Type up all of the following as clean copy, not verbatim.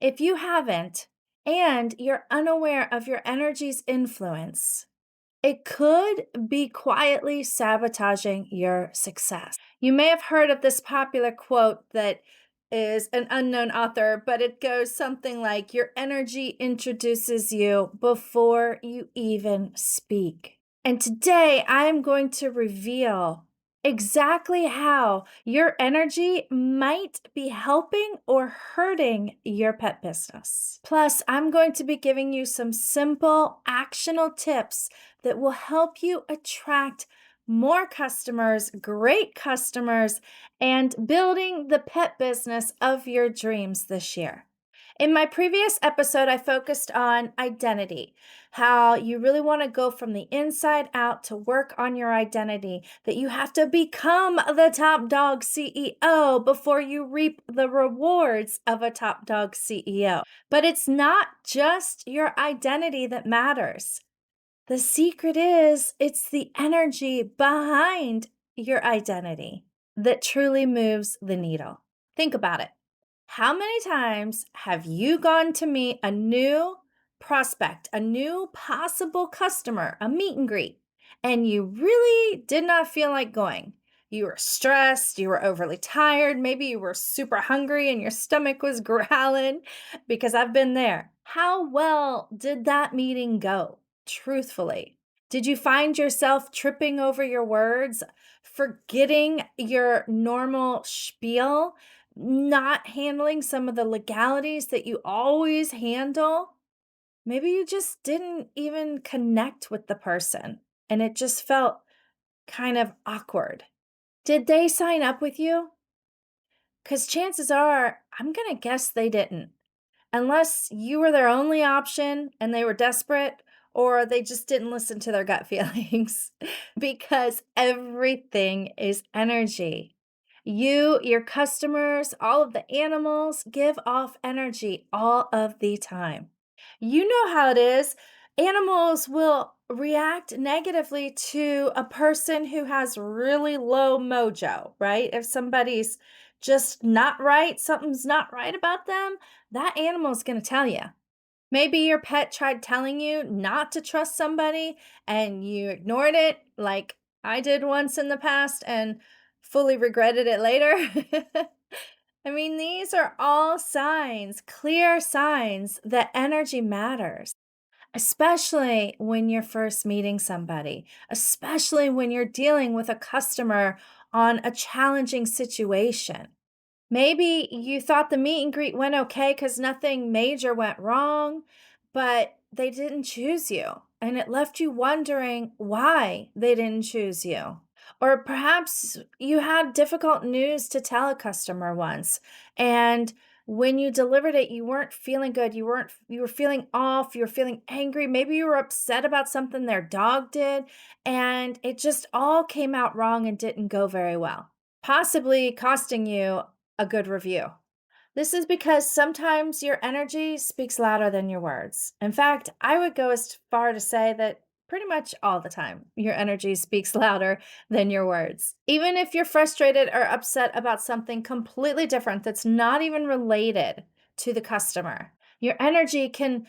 If you haven't, and you're unaware of your energy's influence, it could be quietly sabotaging your success. You may have heard of this popular quote that is an unknown author, but it goes something like, your energy introduces you before you even speak. And today I am going to reveal exactly how your energy might be helping or hurting your pet business. Plus, I'm going to be giving you some simple, actionable tips that will help you attract more customers, great customers, and building the pet business of your dreams this year. In my previous episode, I focused on identity, how you really want to go from the inside out to work on your identity, that you have to become the top dog CEO before you reap the rewards of a top dog CEO. But it's not just your identity that matters. The secret is it's the energy behind your identity that truly moves the needle. Think about it. How many times have you gone to meet a new prospect, a new possible customer, a meet and greet, and you really did not feel like going? You were stressed, you were overly tired, maybe you were super hungry and your stomach was growling because I've been there. How well did that meeting go? Truthfully, did you find yourself tripping over your words, forgetting your normal spiel? Not handling some of the legalities that you always handle. Maybe you just didn't even connect with the person and it just felt kind of awkward. Did they sign up with you? Because chances are, I'm going to guess they didn't, unless you were their only option and they were desperate, or they just didn't listen to their gut feelings, because everything is energy. You, your customers, all of the animals give off energy all of the time. You know how it is. Animals will react negatively to a person who has really low mojo, right? If somebody's just not right, something's not right about them, that animal's going to tell you. Maybe your pet tried telling you not to trust somebody and you ignored it, like I did once in the past and fully regretted it later. I mean, these are all signs, clear signs that energy matters, especially when you're first meeting somebody, especially when you're dealing with a customer on a challenging situation. Maybe you thought the meet and greet went okay because nothing major went wrong, but they didn't choose you. And it left you wondering why they didn't choose you. Or perhaps you had difficult news to tell a customer once. And when you delivered it, you weren't feeling good. You were feeling off. You were feeling angry. Maybe you were upset about something their dog did. And it just all came out wrong and didn't go very well, possibly costing you a good review. This is because sometimes your energy speaks louder than your words. In fact, I would go as far to say that pretty much all the time, your energy speaks louder than your words. Even if you're frustrated or upset about something completely different that's not even related to the customer, your energy can,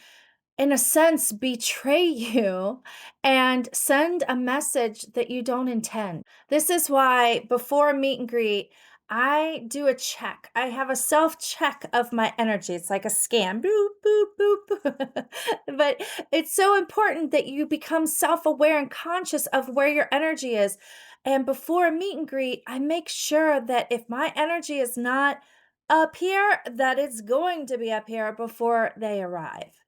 in a sense, betray you and send a message that you don't intend. This is why before a meet and greet, I do a check. I have a self check of my energy. It's like a scan, boop, boop, boop. But it's so important that you become self aware and conscious of where your energy is. And before a meet and greet, I make sure that if my energy is not up here, that it's going to be up here before they arrive.